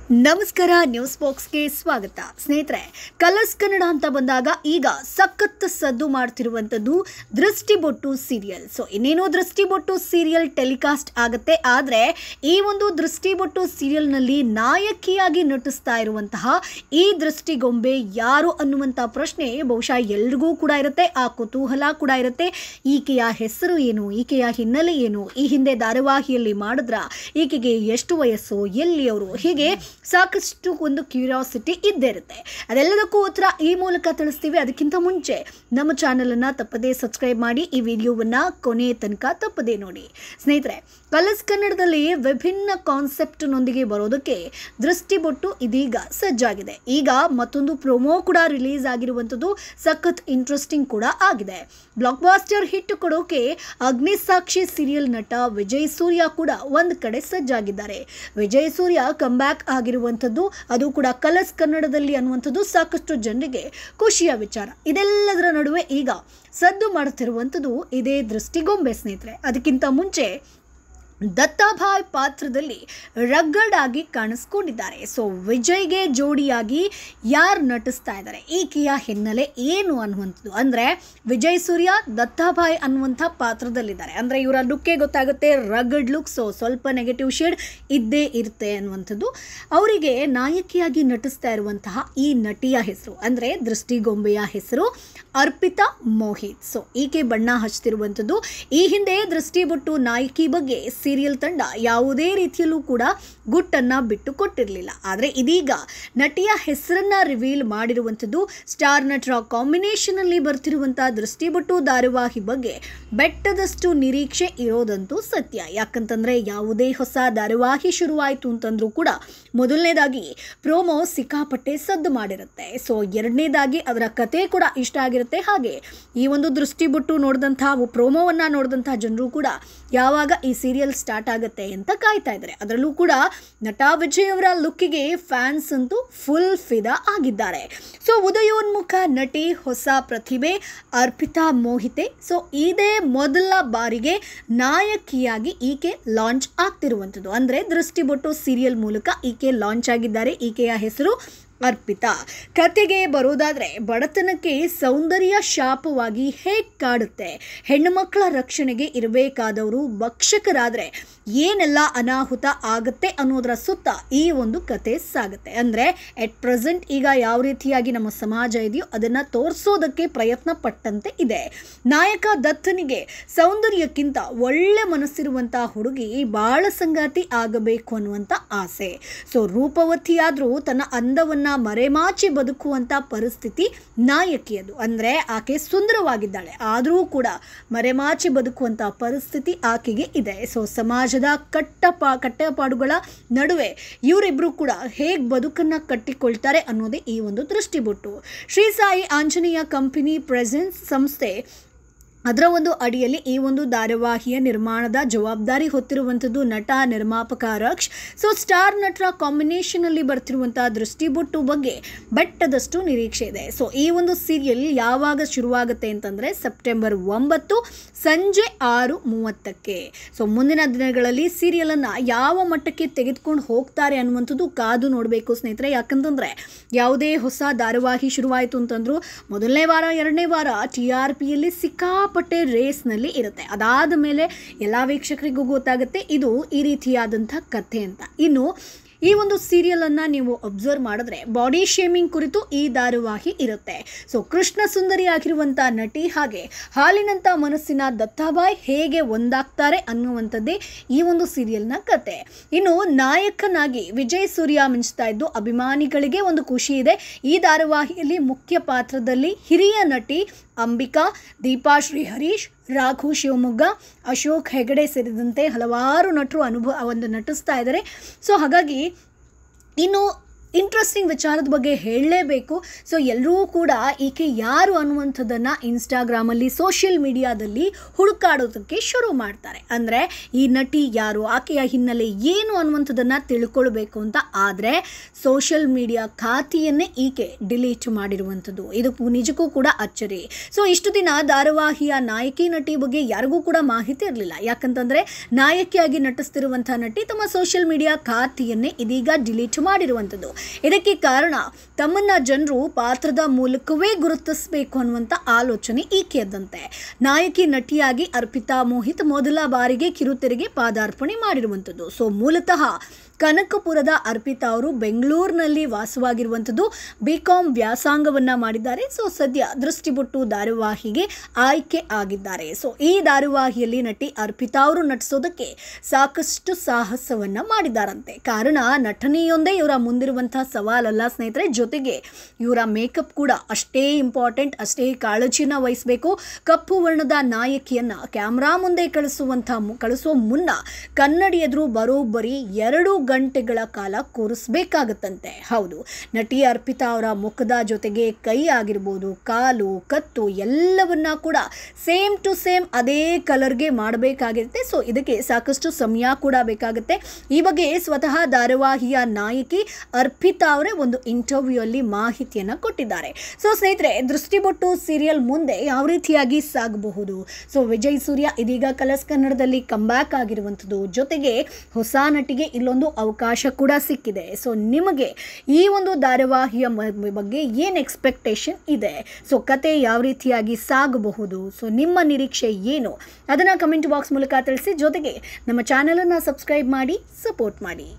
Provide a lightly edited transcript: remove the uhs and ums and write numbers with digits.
ನಮಸ್ಕಾರ ನ್ಯೂಸ್ ಬಾಕ್ಸ್ಗೆ ಸ್ವಾಗತ ಸ್ನೇಹಿತರೆ. ಕಲರ್ಸ್ ಕನ್ನಡ ಅಂತ ಬಂದಾಗ ಈಗ ಸಖತ್ ಸದ್ದು ಮಾಡ್ತಿರುವಂಥದ್ದು ದೃಷ್ಟಿಬೊಟ್ಟು ಸೀರಿಯಲ್. ಇನ್ನೇನೋ ದೃಷ್ಟಿಬೊಟ್ಟು ಸೀರಿಯಲ್ ಟೆಲಿಕಾಸ್ಟ್ ಆಗುತ್ತೆ. ಆದರೆ ಈ ಒಂದು ದೃಷ್ಟಿಬೊಟ್ಟು ಸೀರಿಯಲ್ನಲ್ಲಿ ನಾಯಕಿಯಾಗಿ ನಟಿಸ್ತಾ ಇರುವಂತಹ ಈ ದೃಷ್ಟಿಗೊಂಬೆ ಯಾರು ಅನ್ನುವಂಥ ಪ್ರಶ್ನೆ ಬಹುಶಃ ಎಲ್ರಿಗೂ ಕೂಡ ಇರುತ್ತೆ. ಆ ಕುತೂಹಲ ಕೂಡ ಇರುತ್ತೆ. ಈಕೆಯ ಹೆಸರು ಏನು, ಈಕೆಯ ಹಿನ್ನೆಲೆ ಏನು, ಈ ಹಿಂದೆ ಧಾರಾವಾಹಿಯಲ್ಲಿ ಮಾಡಿದ್ರ, ಈಕೆಗೆ ಎಷ್ಟು ವಯಸ್ಸು, ಎಲ್ಲಿಯವರು, ಹೀಗೆ ಸಾಕಷ್ಟು ಒಂದು ಕ್ಯೂರಿಯಾಸಿಟಿ ಇದ್ದೇ ಇರುತ್ತೆ. ಅದೆಲ್ಲದಕ್ಕೂ ಉತ್ತರ ಈ ಮೂಲಕ ತಿಳಿಸ್ತೀವಿ. ಅದಕ್ಕಿಂತ ಮುಂಚೆ ನಮ್ಮ ಚಾನಲನ್ನು ತಪ್ಪದೇ ಸಬ್ಸ್ಕ್ರೈಬ್ ಮಾಡಿ, ಈ ವಿಡಿಯೋವನ್ನು ಕೊನೆಯ ತನಕ ತಪ್ಪದೇ ನೋಡಿ. ಸ್ನೇಹಿತರೆ, ಕಲರ್ಸ್ ಕನ್ನಡದಲ್ಲಿ ವಿಭಿನ್ನ ಕಾನ್ಸೆಪ್ಟ್ನೊಂದಿಗೆ ಬರೋದಕ್ಕೆ ದೃಷ್ಟಿಬೊಟ್ಟು ಇದೀಗ ಸಜ್ಜಾಗಿದೆ. ಈಗ ಮತ್ತೊಂದು ಪ್ರೊಮೋ ಕೂಡ ರಿಲೀಸ್ ಆಗಿರುವಂಥದ್ದು ಸಖತ್ ಇಂಟ್ರೆಸ್ಟಿಂಗ್ ಕೂಡ ಆಗಿದೆ. ಬ್ಲಾಕ್ ಬಾಸ್ಟರ್ ಹಿಟ್ ಕೊಡೋಕೆ ಅಗ್ನಿಸಾಕ್ಷಿ ಸೀರಿಯಲ್ ನಟ ವಿಜಯ್ ಸೂರ್ಯ ಕೂಡ ಒಂದು ಕಡೆ ಸಜ್ಜಾಗಿದ್ದಾರೆ. ವಿಜಯ್ ಸೂರ್ಯ ಕಮ್ಬ್ಯಾಕ್ ಆಗಿರುವಂಥದ್ದು, ಅದು ಕೂಡ ಕಲರ್ಸ್ ಕನ್ನಡದಲ್ಲಿ ಅನ್ನುವಂಥದ್ದು ಸಾಕಷ್ಟು ಜನರಿಗೆ ಖುಷಿಯ ವಿಚಾರ. ಇದೆಲ್ಲದರ ನಡುವೆ ಈಗ ಸದ್ದು ಮಾಡುತ್ತಿರುವಂಥದ್ದು ಇದೇ ದೃಷ್ಟಿಗೊಂಬೆ. ಸ್ನೇಹಿತರೆ, ಅದಕ್ಕಿಂತ ಮುಂಚೆ ದತ್ತಾಭಾಯ್ ಪಾತ್ರದಲ್ಲಿ ರಗ್ಗಡ್ ಆಗಿ ಕಾಣಿಸ್ಕೊಂಡಿದ್ದಾರೆ. ವಿಜಯ್ಗೆ ಜೋಡಿಯಾಗಿ ಯಾರು ನಟಿಸ್ತಾ ಇದ್ದಾರೆ, ಈಕೆಯ ಹಿನ್ನೆಲೆ ಏನು ಅನ್ನುವಂಥದ್ದು. ಅಂದರೆ ವಿಜಯ್ ಸೂರ್ಯ ದತ್ತಾಭಾಯ್ ಅನ್ನುವಂಥ ಪಾತ್ರದಲ್ಲಿದ್ದಾರೆ. ಅಂದರೆ ಇವರ ಲುಕ್ಕೇ ಗೊತ್ತಾಗುತ್ತೆ, ರಗ್ಗಡ್ ಲುಕ್. ಸ್ವಲ್ಪ ನೆಗೆಟಿವ್ ಶೇಡ್ ಇದ್ದೇ ಇರುತ್ತೆ ಅನ್ನುವಂಥದ್ದು. ಅವರಿಗೆ ನಾಯಕಿಯಾಗಿ ನಟಿಸ್ತಾ ಇರುವಂತಹ ಈ ನಟಿಯ ಹೆಸರು, ಅಂದರೆ ದೃಷ್ಟಿಗೊಂಬೆಯ ಹೆಸರು ಅರ್ಪಿತಾ ಮೋಹಿತ್. ಈಕೆ ಬಣ್ಣ ಹಚ್ತಿರುವಂಥದ್ದು. ಈ ಹಿಂದೆ ದೃಷ್ಟಿಬೊಟ್ಟು ನಾಯಕಿ ಬಗ್ಗೆ ಸೀರಿಯಲ್ ತಂಡ ಯಾವುದೇ ರೀತಿಯಲ್ಲೂ ಕೂಡ ಗುಟ್ಟನ್ನು ಬಿಟ್ಟು ಕೊಟ್ಟಿರಲಿಲ್ಲ. ಆದರೆ ಇದೀಗ ನಟಿಯ ಹೆಸರನ್ನ ರಿವೀಲ್ ಮಾಡಿರುವಂಥದ್ದು. ಸ್ಟಾರ್ ನಟರ ಕಾಂಬಿನೇಷನ್ ಅಲ್ಲಿ ಬರ್ತಿರುವಂತಹ ದೃಷ್ಟಿಬೊಟ್ಟು ಧಾರಾವಾಹಿ ಬಗ್ಗೆ ಬೆಟ್ಟದಷ್ಟು ನಿರೀಕ್ಷೆ ಇರೋದಂತೂ ಸತ್ಯ. ಯಾಕಂತಂದ್ರೆ ಯಾವುದೇ ಹೊಸ ಧಾರಾವಾಹಿ ಶುರುವಾಯಿತು ಅಂತಂದ್ರೂ ಕೂಡ ಮೊದಲನೇದಾಗಿ ಪ್ರೋಮೋ ಸಿಕ್ಕಾಪಟ್ಟೆ ಸದ್ದು ಮಾಡಿರುತ್ತೆ. ಎರಡನೇದಾಗಿ ಅದರ ಕತೆ ಕೂಡ ಇಷ್ಟ ಆಗಿರುತ್ತೆ. ಹಾಗೆ ಈ ಒಂದು ದೃಷ್ಟಿಬೊಟ್ಟು ನೋಡಿದಂತಹ ಪ್ರೋಮೋವನ್ನ ನೋಡಿದಂತಹ ಜನರು ಕೂಡ ಯಾವಾಗ ಈ ಸೀರಿಯಲ್ ಸ್ಟಾರ್ಟ್ ಆಗುತ್ತೆ ಅಂತ ಕಾಯ್ತಾ ಇದ್ದಾರೆ. ಅದರಲ್ಲೂ ಕೂಡ ನಟ ವಿಜಯ್ ಅವರ ಲುಕ್ಕಿಗೆ ಫ್ಯಾನ್ಸ್ ಅಂತೂ ಫುಲ್ ಫಿದಾ ಆಗಿದ್ದಾರೆ. ಉದಯೋನ್ಮುಖ ನಟಿ, ಹೊಸ ಪ್ರತಿಭೆ ಅರ್ಪಿತಾ ಮೋಹಿತೆ. ಇದೇ ಮೊದಲ ಬಾರಿಗೆ ನಾಯಕಿಯಾಗಿ ಈಕೆ ಲಾಂಚ್ ಆಗ್ತಿರುವಂಥದ್ದು. ಅಂದರೆ ದೃಷ್ಟಿಬೊಟ್ಟು ಸೀರಿಯಲ್ ಮೂಲಕ ಈಕೆ ಲಾಂಚ್ ಆಗಿದ್ದಾರೆ. ಈಕೆಯ ಹೆಸರು ಅರ್ಪಿತಾ. ಕತೆಗೆ ಬರೋದಾದರೆ, ಬಡತನಕ್ಕೆ ಸೌಂದರ್ಯ ಶಾಪವಾಗಿ ಹೇಗೆ ಕಾಡುತ್ತೆ, ಹೆಣ್ಣು ಮಕ್ಕಳ ರಕ್ಷಣೆಗೆ ಇರಬೇಕಾದವರು ಭಕ್ಷಕರಾದರೆ ಏನೆಲ್ಲ ಅನಾಹುತ ಆಗುತ್ತೆ ಅನ್ನೋದರ ಸುತ್ತ ಈ ಒಂದು ಕತೆ ಸಾಗುತ್ತೆ. ಅಂದರೆ ಎಟ್ ಪ್ರೆಸೆಂಟ್ ಈಗ ಯಾವ ರೀತಿಯಾಗಿ ನಮ್ಮ ಸಮಾಜ ಇದೆಯೋ ಅದನ್ನು ತೋರಿಸೋದಕ್ಕೆ ಪ್ರಯತ್ನ ಪಟ್ಟಂತೆ ಇದೆ. ನಾಯಕ ದತ್ತನಿಗೆ ಸೌಂದರ್ಯಕ್ಕಿಂತ ಒಳ್ಳೆ ಮನಸ್ಸಿರುವಂಥ ಹುಡುಗಿ ಬಾಳ ಸಂಗಾತಿ ಆಗಬೇಕು ಅನ್ನುವಂಥ ಆಸೆ. ರೂಪವತಿಯಾದರೂ ತನ್ನ ಅಂದವನ್ನು ಮರೆಮಾಚಿ ಬದುಕುವಂತ ಪರಿಸ್ಥಿತಿ ನಾಯಕಿಯದು. ಅಂದ್ರೆ ಆಕೆ ಸುಂದರವಾಗಿದ್ದಾಳೆ, ಆದರೂ ಕೂಡ ಮರೆಮಾಚಿ ಬದುಕುವಂತ ಪರಿಸ್ಥಿತಿ ಆಕೆಗೆ ಇದೆ. ಸಮಾಜದ ಕಟ್ಟಪಾಡುಗಳ ನಡುವೆ ಇವರಿಬ್ರು ಕೂಡ ಹೇಗೆ ಬದುಕನ್ನ ಕಟ್ಟಿಕೊಳ್ತಾರೆ ಅನ್ನೋದೇ ಈ ಒಂದು ದೃಷ್ಟಿಬೊಟ್ಟು. ಶ್ರೀ ಸಾಯಿ ಆಂಜನೇಯ ಕಂಪನಿ ಪ್ರೆಸೆನ್ಸ್ ಸಂಸ್ಥೆ, ಅದರ ಒಂದು ಅಡಿಯಲ್ಲಿ ಈ ಒಂದು ಧಾರಾವಾಹಿಯ ನಿರ್ಮಾಣದ ಜವಾಬ್ದಾರಿ ಹೊತ್ತಿರುವಂಥದ್ದು ನಟ ನಿರ್ಮಾಪಕ ರಕ್ಷ್. ಸ್ಟಾರ್ ನಟರ ಕಾಂಬಿನೇಷನ್ ಅಲ್ಲಿ ಬರ್ತಿರುವಂತಹ ದೃಷ್ಟಿಬೊಟ್ಟು ಬಗ್ಗೆ ಬೆಟ್ಟದಷ್ಟು ನಿರೀಕ್ಷೆ ಇದೆ. ಈ ಒಂದು ಸೀರಿಯಲ್ ಯಾವಾಗ ಶುರುವಾಗುತ್ತೆ ಅಂತಂದ್ರೆ ಸೆಪ್ಟೆಂಬರ್ 9 ಸಂಜೆ 6:30ಕ್ಕೆ. ಮುಂದಿನ ದಿನಗಳಲ್ಲಿ ಸೀರಿಯಲ್ ಅನ್ನ ಯಾವ ಮಟ್ಟಕ್ಕೆ ತೆಗೆದುಕೊಂಡು ಹೋಗ್ತಾರೆ ಅನ್ನುವಂಥದ್ದು ಕಾದು ನೋಡಬೇಕು ಸ್ನೇಹಿತರೆ. ಯಾಕಂತಂದ್ರೆ ಯಾವುದೇ ಹೊಸ ಧಾರಾವಾಹಿ ಶುರುವಾಯಿತು ಅಂತಂದ್ರು ಮೊದಲನೇ ವಾರ, ಎರಡನೇ ವಾರ TRPಯಲ್ಲಿ ಸಿಕ್ಕಾಪಟ್ಟೆ ರೇಸ್ನಲ್ಲಿ ಇರುತ್ತೆ. ಅದಾದ ಮೇಲೆ ಎಲ್ಲ ವೀಕ್ಷಕರಿಗೂ ಗೊತ್ತಾಗುತ್ತೆ ಇದು ಈ ರೀತಿಯಾದಂಥ ಕಥೆ ಅಂತ. ಇನ್ನು ಈ ಒಂದು ಸೀರಿಯಲ್ ಅನ್ನ ನೀವು ಅಬ್ಸರ್ವ್ ಮಾಡಿದ್ರೆ ಬಾಡಿ ಶೇಮಿಂಗ್ ಕುರಿತು ಈ ಧಾರಾವಾಹಿ ಇರುತ್ತೆ. ಕೃಷ್ಣ ಸುಂದರಿ ಆಗಿರುವಂಥ ನಟಿ ಹಾಗೆ ಹಾಲಿನಂಥ ಮನಸ್ಸಿನ ದತ್ತಾಭಾಯ್ ಹೇಗೆ ಒಂದಾಗ್ತಾರೆ ಅನ್ನುವಂಥದ್ದೇ ಈ ಒಂದು ಸೀರಿಯಲ್ನ ಕತೆ. ಇನ್ನು ನಾಯಕನಾಗಿ ವಿಜಯ್ ಸೂರ್ಯ ಮಿಂಚ್ತಾ ಇದ್ದು ಅಭಿಮಾನಿಗಳಿಗೆ ಒಂದು ಖುಷಿ ಇದೆ. ಈ ಧಾರಾವಾಹಿಯಲ್ಲಿ ಮುಖ್ಯ ಪಾತ್ರದಲ್ಲಿ ಹಿರಿಯ ನಟಿ ಅಂಬಿಕಾ, ದೀಪಾ ಶ್ರೀ ಹರೀಶ್, ರಾಘು ಶಿವಮೊಗ್ಗ, ಅಶೋಕ್ ಹೆಗಡೆ ಸೇರಿದಂತೆ ಹಲವಾರು ನಟರು ನಟಿಸ್ತಾ ಇದ್ದಾರೆ. ಹಾಗಾಗಿ ಇನ್ನು ಇಂಟ್ರೆಸ್ಟಿಂಗ್ ವಿಚಾರದ ಬಗ್ಗೆ ಹೇಳಲೇಬೇಕು. ಸೊ ಎಲ್ಲರೂ ಕೂಡ ಈಕೆ ಯಾರು ಅನ್ನುವಂಥದ್ದನ್ನು ಇನ್ಸ್ಟಾಗ್ರಾಮಲ್ಲಿ ಸೋಷಿಯಲ್ ಮೀಡಿಯಾದಲ್ಲಿ ಹುಡುಕಾಡೋದಕ್ಕೆ ಶುರು ಮಾಡ್ತಾರೆ. ಅಂದರೆ ಈ ನಟಿ ಯಾರು, ಆಕೆಯ ಹಿನ್ನೆಲೆ ಏನು ಅನ್ನುವಂಥದ್ದನ್ನು ತಿಳ್ಕೊಳ್ಬೇಕು ಅಂತ. ಆದರೆ ಸೋಷಿಯಲ್ ಮೀಡಿಯಾ ಖಾತೆಯನ್ನೇ ಈಕೆ ಡಿಲೀಟ್ ಮಾಡಿರುವಂಥದ್ದು ಇದು ನಿಜಕ್ಕೂ ಕೂಡ ಅಚ್ಚರಿ. ಸೊ ಇಷ್ಟು ದಿನ ಧಾರಾವಾಹಿಯ ನಾಯಕಿ ನಟಿ ಬಗ್ಗೆ ಯಾರಿಗೂ ಕೂಡ ಮಾಹಿತಿ ಇರಲಿಲ್ಲ. ಯಾಕಂತಂದರೆ ನಾಯಕಿಯಾಗಿ ನಟಿಸ್ತಿರುವಂಥ ನಟಿ ತಮ್ಮ ಸೋಷಿಯಲ್ ಮೀಡಿಯಾ ಖಾತೆಯನ್ನೇ ಇದೀಗ ಡಿಲೀಟ್ ಮಾಡಿರುವಂಥದ್ದು. ಇದಕ್ಕೆ ಕಾರಣ ತಮ್ಮನ್ನ ಜನರು ಪಾತ್ರದ ಮೂಲಕವೇ ಗುರುತಿಸಬೇಕು ಅನ್ನುವಂಥ ಆಲೋಚನೆ ಈಕೆಯದ್ದಂತೆ. ನಾಯಕಿ ನಟಿಯಾಗಿ ಅರ್ಪಿತಾ ಮೋಹಿತ್ ಮೊದಲ ಬಾರಿಗೆ ಕಿರುತೆರೆಗೆ ಪಾದಾರ್ಪಣೆ ಮಾಡಿರುವಂಥದ್ದು. ಸೊ ಮೂಲತಃ ಕನಕಪುರದ ಅರ್ಪಿತಾ ಅವರು ಬೆಂಗಳೂರಿನಲ್ಲಿ ವಾಸವಾಗಿರುವಂಥದ್ದು. BCom ವ್ಯಾಸಂಗವನ್ನು ಮಾಡಿದ್ದಾರೆ. ಸೊ ಸದ್ಯ ದೃಷ್ಟಿಬೊಟ್ಟು ಧಾರಾವಾಹಿಗೆ ಆಯ್ಕೆ ಆಗಿದ್ದಾರೆ. ಸೊ ಈ ಧಾರಾವಾಹಿಯಲ್ಲಿ ನಟಿ ಅರ್ಪಿತಾ ಅವರು ನಟಿಸೋದಕ್ಕೆ ಸಾಕಷ್ಟು ಸಾಹಸವನ್ನು ಮಾಡಿದ್ದಾರಂತೆ. ಕಾರಣ ನಟನೆಯೊಂದೇ ಇವರ ಮುಂದಿರುವಂಥ ಸವಾಲಲ್ಲ ಸ್ನೇಹಿತರೆ, ಜೊತೆಗೆ ಇವರ ಮೇಕಪ್ ಕೂಡ ಅಷ್ಟೇ ಇಂಪಾರ್ಟೆಂಟ್, ಅಷ್ಟೇ ಕಾಳಜಿನ ವಹಿಸಬೇಕು. ಕಪ್ಪು ವರ್ಣದ ನಾಯಕಿಯನ್ನು ಕ್ಯಾಮ್ರಾ ಮುಂದೆ ಕಳಿಸುವ ಮುನ್ನ ಕನ್ನಡಿ ಎದುರು ಬರೋಬ್ಬರಿ 2 ಗಂಟೆಗಳ ಕಾಲ ಕೂರಿಸಬೇಕಾಗುತ್ತಂತೆ. ಹೌದು, ನಟಿ ಅರ್ಪಿತಾ ಅವರ ಮುಖದ ಜೊತೆಗೆ ಕೈ ಆಗಿರ್ಬೋದು, ಕಾಲು, ಕತ್ತು ಎಲ್ಲವನ್ನ ಕೂಡ ಸೇಮ್ ಟು ಸೇಮ್ ಅದೇ ಕಲರ್ಗೆ ಮಾಡಬೇಕಾಗಿರುತ್ತೆ. ಸೊ ಇದಕ್ಕೆ ಸಾಕಷ್ಟು ಸಮಯ ಕೂಡ ಬೇಕಾಗುತ್ತೆ. ಈ ಬಗ್ಗೆ ಸ್ವತಃ ಧಾರಾವಾಹಿಯ ನಾಯಕಿ ಅರ್ಪಿತಾ ಅವರೇ ಒಂದು ಇಂಟರ್ವ್ಯೂ ಅಲ್ಲಿ ಮಾಹಿತಿಯನ್ನು ಕೊಟ್ಟಿದ್ದಾರೆ. ಸೊ ಸ್ನೇಹಿತರೆ, ದೃಷ್ಟಿಬೊಟ್ಟು ಸೀರಿಯಲ್ ಮುಂದೆ ಯಾವ ರೀತಿಯಾಗಿ ಸಾಗಬಹುದು? ಸೊ ವಿಜಯ್ ಸೂರ್ಯ ಇದೀಗ ಕಲರ್ಸ್ ಕನ್ನಡದಲ್ಲಿ ಕಂಬ್ಯಾಕ್ ಆಗಿರುವಂಥದ್ದು, ಜೊತೆಗೆ ಹೊಸ ನಟಿಗೆ ಇಲ್ಲೊಂದು ಅವಕಾಶ ಕೂಡ ಸಿಕ್ಕಿದೆ. ಸೊ ನಿಮಗೆ ಈ ಒಂದು ಧಾರಾವಾಹಿಯ ಬಗ್ಗೆ ಏನು ಎಕ್ಸ್ಪೆಕ್ಟೇಷನ್ ಇದೆ? ಸೊ ಕತೆ ಯಾವ ರೀತಿಯಾಗಿ ಸಾಗಬಹುದು? ಸೊ ನಿಮ್ಮ ನಿರೀಕ್ಷೆ ಏನು? ಅದನ್ನು ಕಮೆಂಟ್ ಬಾಕ್ಸ್ ಮೂಲಕ ತಿಳಿಸಿ. ಜೊತೆಗೆ ನಮ್ಮ ಚಾನಲನ್ನು ಸಬ್ಸ್ಕ್ರೈಬ್ ಮಾಡಿ, ಸಪೋರ್ಟ್ ಮಾಡಿ.